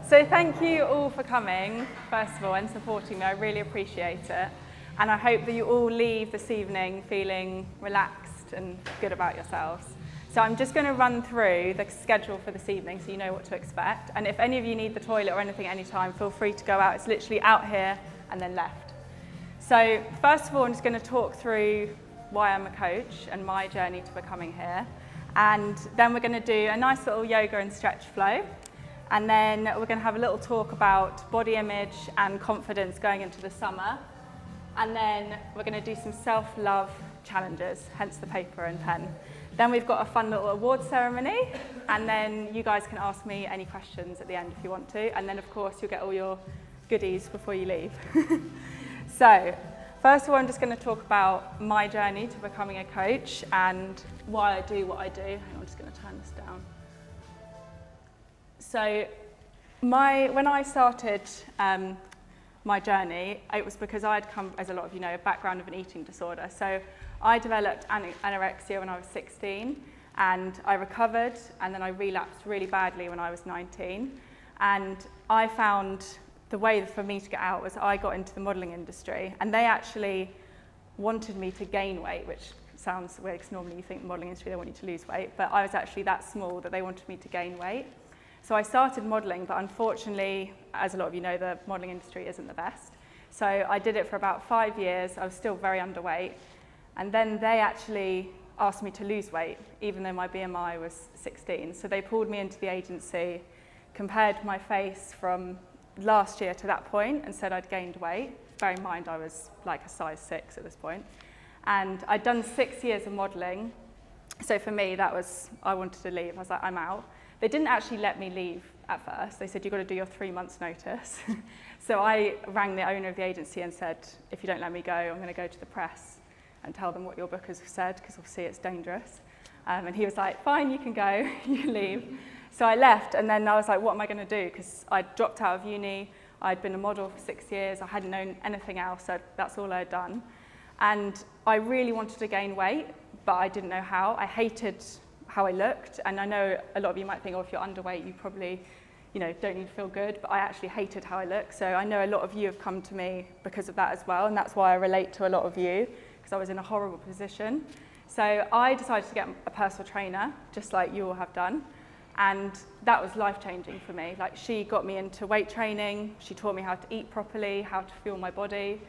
So thank you all for coming, first of all, and supporting me. I really appreciate it. And I hope that you all leave this evening feeling relaxed and good about yourselves. So I'm just going to run through the schedule for this evening so you know what to expect. And if any of you need the toilet or anything at any time, feel free to go out. It's literally out here and then left. So first of all, I'm just going to talk through why I'm a coach and my journey to becoming here. And then we're going to do a nice little yoga and stretch flow. And then we're going to have a little talk about body image and confidence going into the summer. And then we're going to do some self-love challenges, hence the paper and pen. Then we've got a fun little award ceremony. And then you guys can ask me any questions at the end if you want to. And then, of course, you'll get all your goodies before you leave. So, first of all, I'm just going to talk about my journey to becoming a coach and why I do what I do. Hang on, I'm just going to turn this down. So when I started my journey, it was because I'd come, as a lot of you know, a background of an eating disorder. So I developed anorexia when I was 16, and I recovered, and then I relapsed really badly when I was 19. And I found the way for me to get out was I got into the modelling industry, and they actually wanted me to gain weight, which sounds weird because normally you think the modelling industry, they want you to lose weight, but I was actually that small that they wanted me to gain weight. So I started modelling, but unfortunately, as a lot of you know, the modelling industry isn't the best. So I did it for about 5 years. I was still very underweight. And then they actually asked me to lose weight, even though my BMI was 16. So they pulled me into the agency, compared my face from last year to that point, and said I'd gained weight. Bear in mind, I was like a size 6 at this point. And I'd done 6 years of modelling. So for me, that was, I wanted to leave. I was like, I'm out. They didn't actually let me leave at first. They said, you've got to do your 3 months notice. So I rang the owner of the agency and said, if you don't let me go, I'm going to go to the press and tell them what your book has said, because obviously it's dangerous. And he was like, fine, you can go, you can leave. So I left, and then I was like, what am I going to do? Because I'd dropped out of uni, I'd been a model for 6 years, I hadn't known anything else, so that's all I'd done. And I really wanted to gain weight, but I didn't know how. I hated how I looked, and I know a lot of you might think, oh, if you're underweight, you probably, don't need to feel good, but I actually hated how I looked. So I know a lot of you have come to me because of that as well, and that's why I relate to a lot of you, because I was in a horrible position. So I decided to get a personal trainer, just like you all have done, and that was life-changing for me. Like, she got me into weight training, she taught me how to eat properly, how to fuel my body,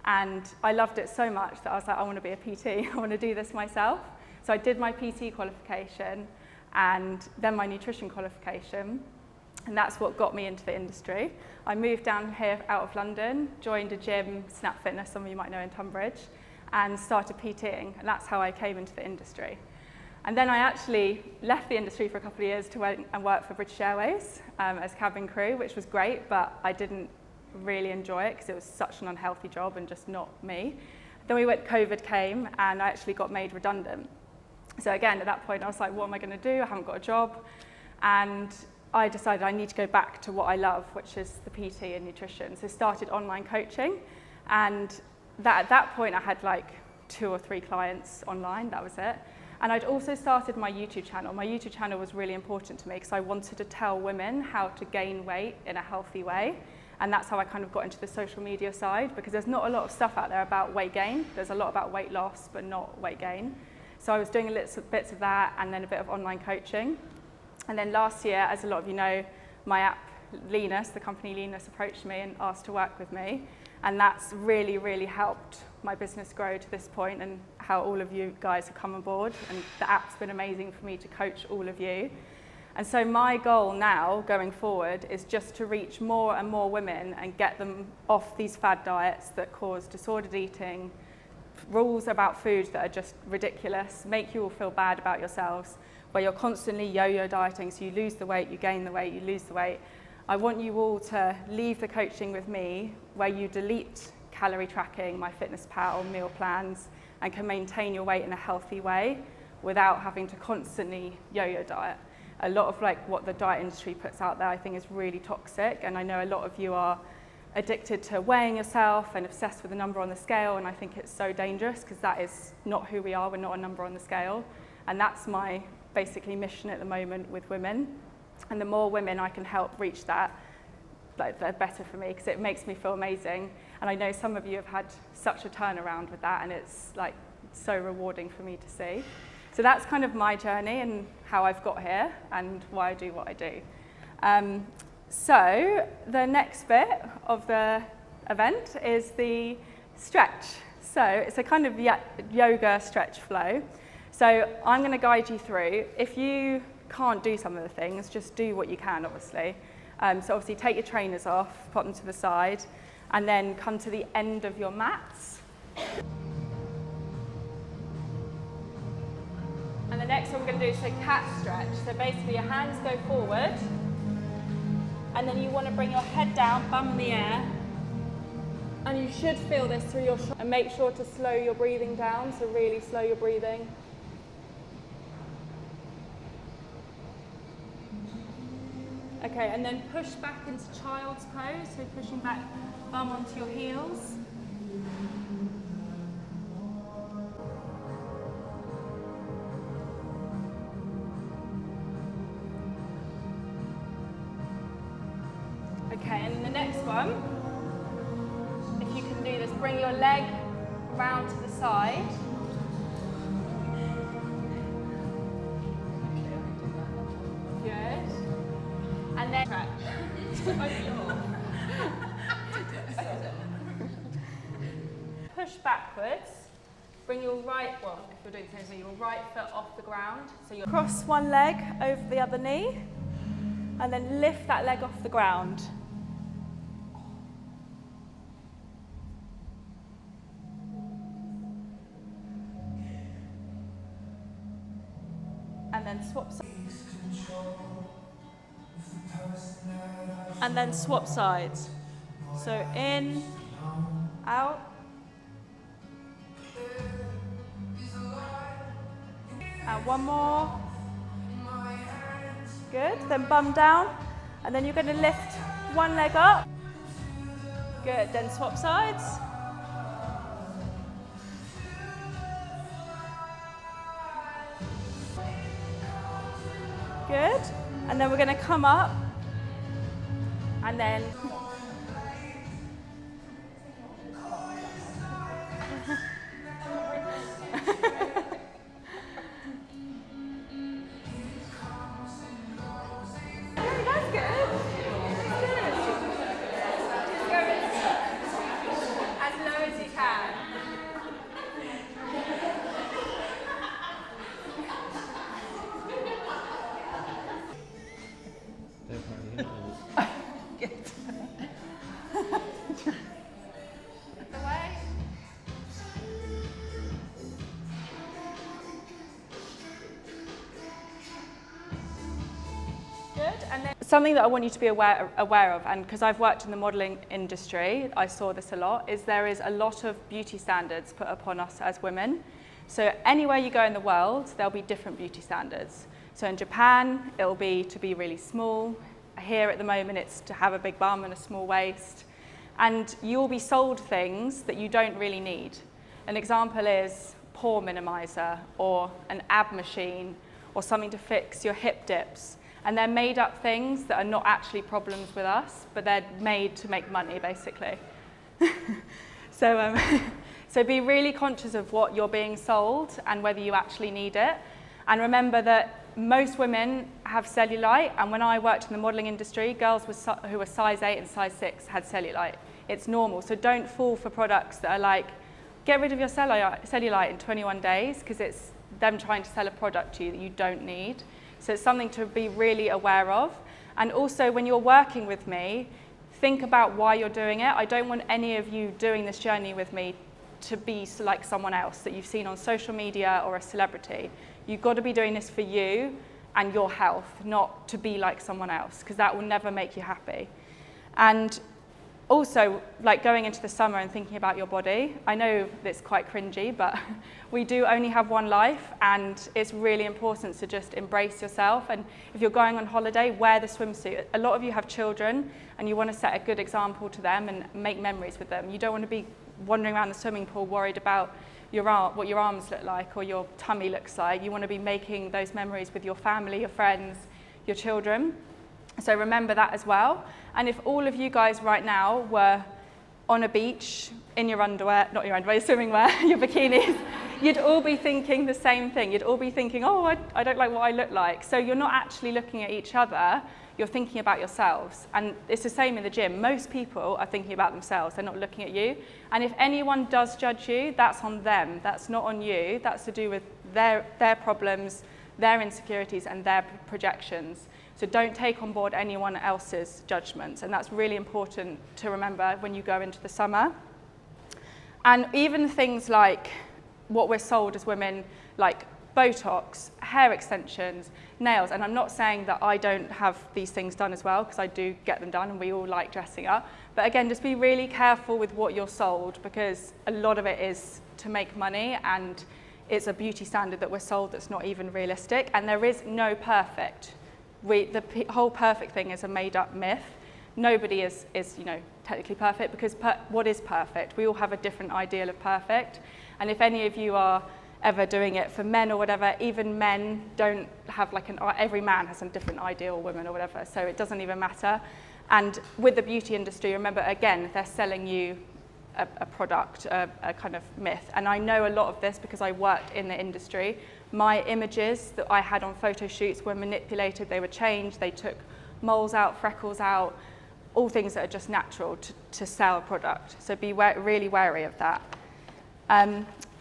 and I loved it so much that I was like, I want to be a PT, I want to do this myself. So I did my PT qualification and then my nutrition qualification, and that's what got me into the industry. I moved down here out of London, joined a gym, Snap Fitness, some of you might know, in Tunbridge, and started PTing, and that's how I came into the industry. And then I actually left the industry for a couple of years to went and work for British Airways as cabin crew, which was great, but I didn't really enjoy it because it was such an unhealthy job and just not me. Then COVID came, and I actually got made redundant. So again, at that point, I was like, what am I going to do? I haven't got a job. And I decided I need to go back to what I love, which is the PT and nutrition. So I started online coaching. And at that point, I had like 2 or 3 clients online. That was it. And I'd also started my YouTube channel. My YouTube channel was really important to me because I wanted to tell women how to gain weight in a healthy way. And that's how I kind of got into the social media side, because there's not a lot of stuff out there about weight gain. There's a lot about weight loss, but not weight gain. So I was doing little bits of that, and then a bit of online coaching. And then last year, as a lot of you know, my app, Linus, the company Linus, approached me and asked to work with me. And that's really, really helped my business grow to this point, and how all of you guys have come on board. And the app's been amazing for me to coach all of you. And so my goal now, going forward, is just to reach more and more women and get them off these fad diets that cause disordered eating, rules about food that are just ridiculous, make you all feel bad about yourselves, where you're constantly yo-yo dieting, so you lose the weight, you gain the weight, you lose the weight. I want you all to leave the coaching with me, where you delete calorie tracking, MyFitnessPal, meal plans, and can maintain your weight in a healthy way without having to constantly yo-yo diet. A lot of what the diet industry puts out there, I think, is really toxic, and I know a lot of you are addicted to weighing yourself and obsessed with the number on the scale, and I think it's so dangerous because that is not who we are. We're not a number on the scale, and that's my basically mission at the moment with women. And the more women I can help reach that, like they're better for me because it makes me feel amazing. And I know some of you have had such a turnaround with that, and it's like so rewarding for me to see. So that's kind of my journey and how I've got here and why I do what I do. So the next bit of the event is the stretch. So it's a kind of yoga stretch flow. So I'm going to guide you through. If you can't do some of the things, just do what you can, obviously. So obviously take your trainers off, put them to the side, and then come to the end of your mats. And the next one we're going to do is a cat stretch. So basically your hands go forward, and then you want to bring your head down, bum in the air, and you should feel this through your shoulders. And make sure to slow your breathing down, so really slow your breathing. Okay, and then push back into child's pose, so pushing back, bum onto your heels. Okay, and then the next one, if you can do this, bring your leg round to the side. Good. And then push backwards. Bring your right, well, if you're doing the same thing, your right foot off the ground. So you cross one leg over the other knee, and then lift that leg off the ground. And then swap sides. And then swap sides. So in, out. And one more. Good, then bum down. And then you're going to lift one leg up. Good, then swap sides. Good, and then we're going to come up and then that's good. Just go as low as you can. And then something that I want you to be aware of, and because I've worked in the modelling industry, I saw this a lot, is there is a lot of beauty standards put upon us as women. So anywhere you go in the world, there'll be different beauty standards. So in Japan, it'll be to be really small. Here at the moment, it's to have a big bum and a small waist. And you'll be sold things that you don't really need. An example is pore minimizer, or an ab machine, or something to fix your hip dips. And they're made up things that are not actually problems with us, but they're made to make money, basically. So be really conscious of what you're being sold and whether you actually need it. And remember that most women have cellulite, and when I worked in the modelling industry, girls who were size 8 and size 6 had cellulite. It's normal, so don't fall for products that are like, get rid of your cellulite in 21 days, because it's them trying to sell a product to you that you don't need. So it's something to be really aware of. And also when you're working with me, think about why you're doing it. I don't want any of you doing this journey with me to be like someone else that you've seen on social media or a celebrity. You've got to be doing this for you and your health, not to be like someone else, because that will never make you happy. And also, like going into the summer and thinking about your body, I know it's quite cringy, but we do only have one life, and it's really important to just embrace yourself. And if you're going on holiday, wear the swimsuit. A lot of you have children, and you want to set a good example to them and make memories with them. You don't want to be wandering around the swimming pool worried about what your arms look like or your tummy looks like. You want to be making those memories with your family, your friends, your children. So remember that as well. And if all of you guys right now were on a beach in your underwear, not your underwear, your swimming wear, your bikinis, you'd all be thinking the same thing. You'd all be thinking, oh, I don't like what I look like. So you're not actually looking at each other, you're thinking about yourselves. And it's the same in the gym. Most people are thinking about themselves, they're not looking at you. And if anyone does judge you, that's on them, that's not on you. That's to do with their problems, their insecurities and their projections. So don't take on board anyone else's judgments, and that's really important to remember when you go into the summer. And even things like what we're sold as women, like Botox, hair extensions, nails, and I'm not saying that I don't have these things done as well, because I do get them done and we all like dressing up. But again, just be really careful with what you're sold, because a lot of it is to make money, and it's a beauty standard that we're sold that's not even realistic, and there is no perfect. The whole perfect thing is a made-up myth. Nobody is technically perfect, because what is perfect? We all have a different ideal of perfect. And if any of you are ever doing it for men or whatever, even men don't have every man has a different ideal woman or whatever, so it doesn't even matter. And with the beauty industry, remember, again, they're selling you a product, a kind of myth. And I know a lot of this because I worked in the industry. My images that I had on photo shoots were manipulated, they were changed, they took moles out, freckles out, all things that are just natural to sell a product. So be really wary of that.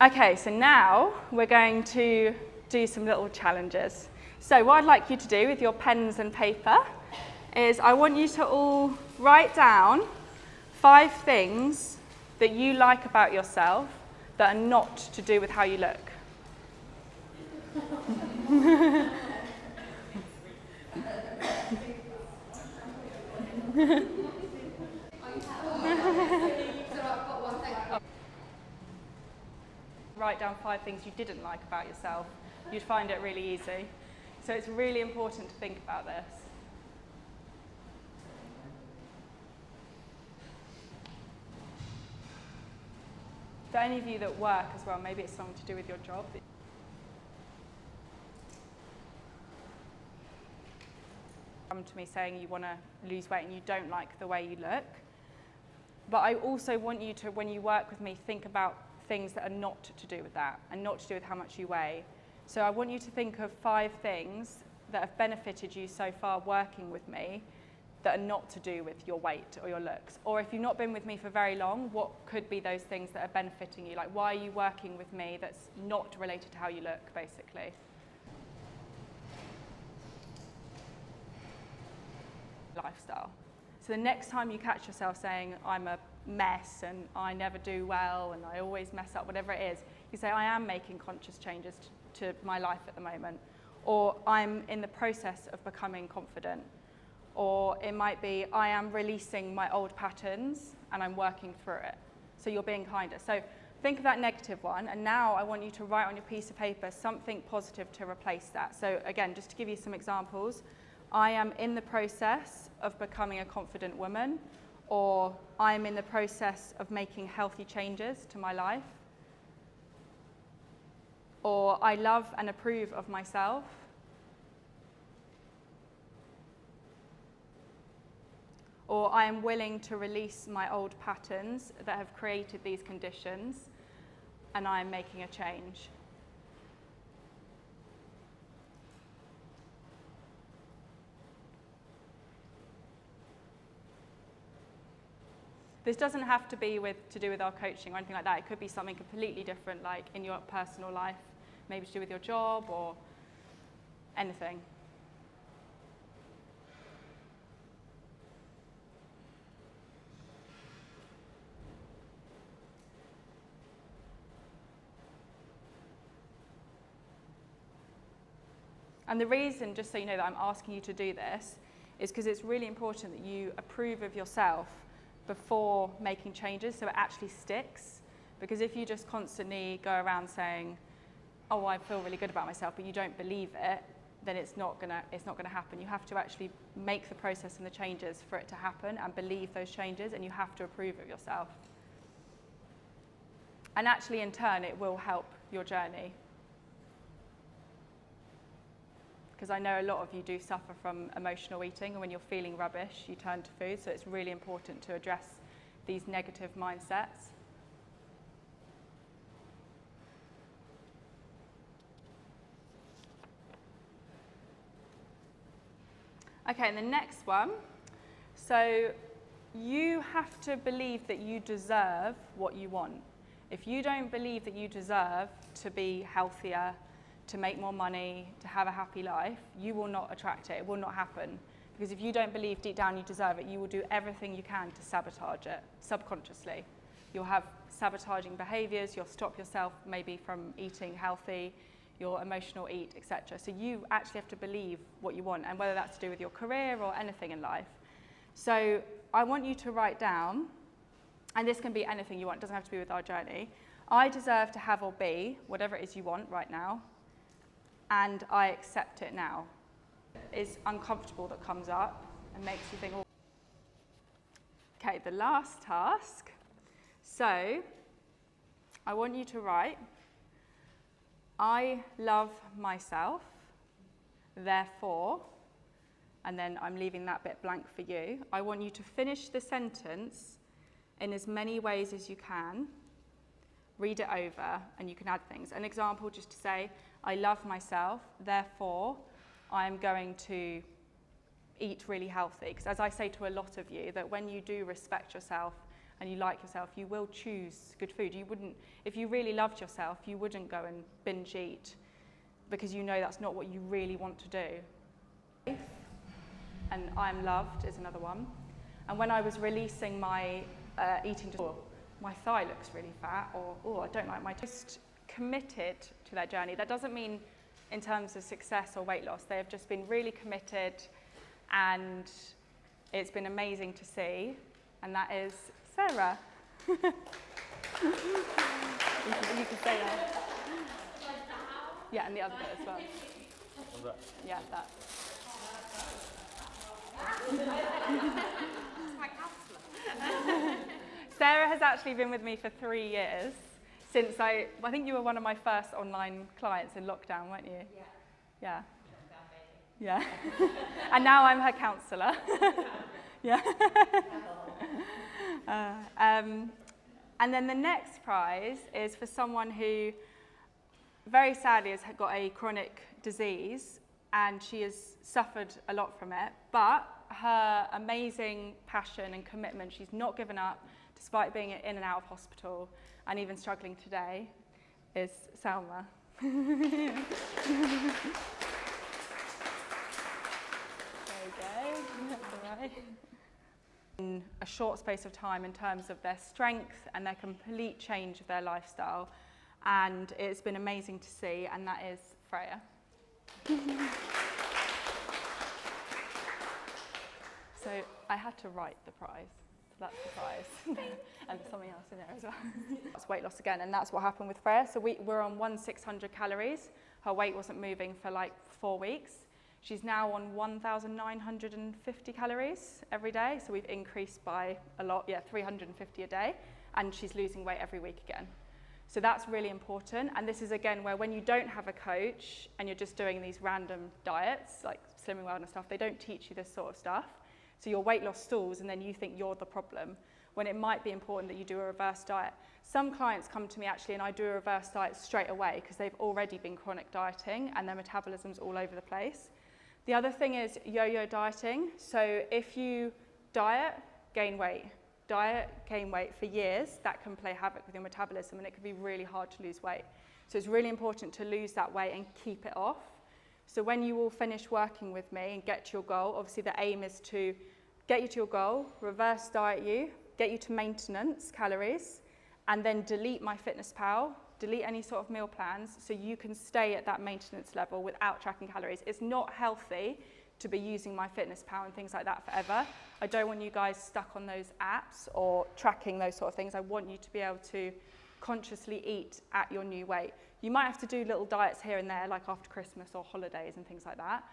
Okay, so now we're going to do some little challenges. So what I'd like you to do with your pens and paper is I want you to all write down 5 things that you like about yourself that are not to do with how you look. Write down 5 things you didn't like about yourself. You'd find it really easy. So it's really important to think about this. For any of you that work as well, maybe it's something to do with your job. Come to me saying you want to lose weight and you don't like the way you look. But I also want you to, when you work with me, think about things that are not to do with that and not to do with how much you weigh. So I want you to think of 5 things that have benefited you so far working with me that are not to do with your weight or your looks. Or if you've not been with me for very long, what could be those things that are benefiting you? Like, why are you working with me that's not related to how you look, basically? Lifestyle. So the next time you catch yourself saying, I'm a mess and I never do well and I always mess up, whatever it is, you say, I am making conscious changes to my life at the moment. Or I'm in the process of becoming confident. Or it might be, I am releasing my old patterns and I'm working through it. So you're being kinder. So think of that negative one, and now I want you to write on your piece of paper something positive to replace that. So again, just to give you some examples, I am in the process of becoming a confident woman, or I'm in the process of making healthy changes to my life, or I love and approve of myself, or I am willing to release my old patterns that have created these conditions, and I am making a change. This doesn't have to be to do with our coaching or anything like that. It could be something completely different, like in your personal life, maybe to do with your job or anything. And the reason, just so you know, that I'm asking you to do this is because it's really important that you approve of yourself before making changes so it actually sticks. Because if you just constantly go around saying, oh, I feel really good about myself, but you don't believe it, then it's not gonna happen. You have to actually make the process and the changes for it to happen and believe those changes, and you have to approve of yourself. And actually, in turn, it will help your journey. because I know a lot of you do suffer from emotional eating, and when you're feeling rubbish, you turn to food. So it's really important to address these negative mindsets. Okay, and the next one. So you have to believe that you deserve what you want. If you don't believe that you deserve to be healthier, to make more money, to have a happy life, you will not attract it. It will not happen. Because if you don't believe deep down you deserve it, you will do everything you can to sabotage it subconsciously. You'll have sabotaging behaviors, you'll stop yourself maybe from eating healthy, your emotional eat, etc. So you actually have to believe what you want, and whether that's to do with your career or anything in life. So I want you to write down, and this can be anything you want, it doesn't have to be with our journey. I deserve to have or be whatever it is you want right now, and I accept it now. Is uncomfortable that comes up and makes you think, oh. Okay, the last task. So I want you to write, I love myself, therefore, and then I'm leaving that bit blank for you. I want you to finish the sentence in as many ways as you can. Read it over, and you can add things. An example, just to say, I love myself, therefore, I'm going to eat really healthy. Because as I say to a lot of you, that when you do respect yourself and you like yourself, you will choose good food. You wouldn't, if you really loved yourself, you wouldn't go and binge eat, because you know that's not what you really want to do. And I'm loved is another one. And when I was releasing my eating disorder, my thigh looks really fat, or oh, I don't like my toast. Committed to their journey. That doesn't mean in terms of success or weight loss. They have just been really committed, and it's been amazing to see. And that is Sarah. you can say that. Yeah, and the other bit as well. What's that? Yeah, that. Sarah has actually been with me for 3 years. Since I think you were one of my first online clients in lockdown, weren't you? Yeah. Yeah. And now I'm her counsellor. Yeah. And then the next prize is for someone who very sadly has got a chronic disease, and she has suffered a lot from it, but her amazing passion and commitment, she's not given up despite being in and out of hospital and even struggling today, is Salma. There you go. That's all right. In a short space of time in terms of their strength and their complete change of their lifestyle, and it's been amazing to see, and that is Freya. So I had to write the prize. That's the prize. And there's something else in there as well. That's weight loss again, and that's what happened with Freya. So we're on 1,600 calories. Her weight wasn't moving for like 4 weeks. She's now on 1,950 calories every day. So we've increased by a lot, 350 a day, and she's losing weight every week again. So that's really important. And this is again where when you don't have a coach and you're just doing these random diets, like Slimming World and stuff, they don't teach you this sort of stuff. So your weight loss stalls, and then you think you're the problem, when it might be important that you do a reverse diet. Some clients come to me actually, and I do a reverse diet straight away because they've already been chronic dieting and their metabolism's all over the place. The other thing is yo-yo dieting. So if you diet, gain weight for years, that can play havoc with your metabolism, and it can be really hard to lose weight. So it's really important to lose that weight and keep it off. So when you all finish working with me and get to your goal, obviously the aim is to get you to your goal, reverse diet you, get you to maintenance calories, and then delete MyFitnessPal, delete any sort of meal plans so you can stay at that maintenance level without tracking calories. It's not healthy to be using MyFitnessPal and things like that forever. I don't want you guys stuck on those apps or tracking those sort of things. I want you to be able to consciously eat at your new weight. You might have to do little diets here and there, like after Christmas or holidays and things like that.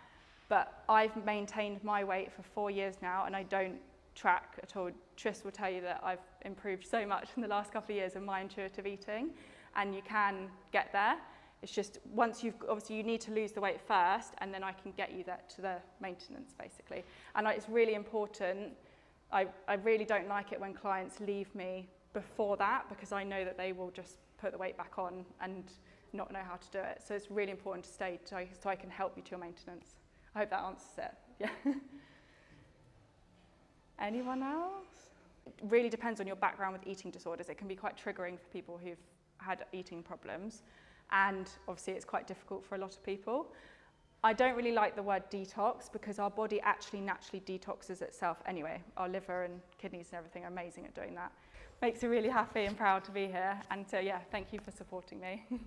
But I've maintained my weight for 4 years now, and I don't track at all. Tris will tell you that I've improved so much in the last couple of years of my intuitive eating, and you can get there. It's just once obviously you need to lose the weight first, and then I can get you that to the maintenance basically. And it's really important. I really don't like it when clients leave me before that, because I know that they will just put the weight back on and not know how to do it. So it's really important to stay so I can help you to your maintenance. I hope that answers it. Yeah. Anyone else? It really depends on your background with eating disorders. It can be quite triggering for people who've had eating problems, and obviously it's quite difficult for a lot of people. I don't really like the word detox, because our body actually naturally detoxes itself anyway. Our liver and kidneys and everything are amazing at doing that. Makes me really happy and proud to be here, and so yeah, thank you for supporting me. Thank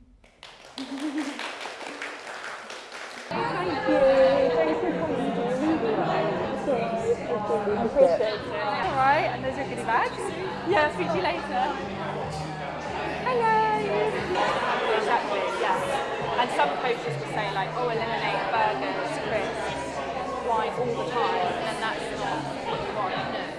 you. Thanks for coming to I appreciate it. All right, and those are goodie bags. Yeah, speak to you later. Hello. Exactly, yeah. And some coaches will say like, oh, eliminate burgers, crisps, wine all the time, and that's not what you want.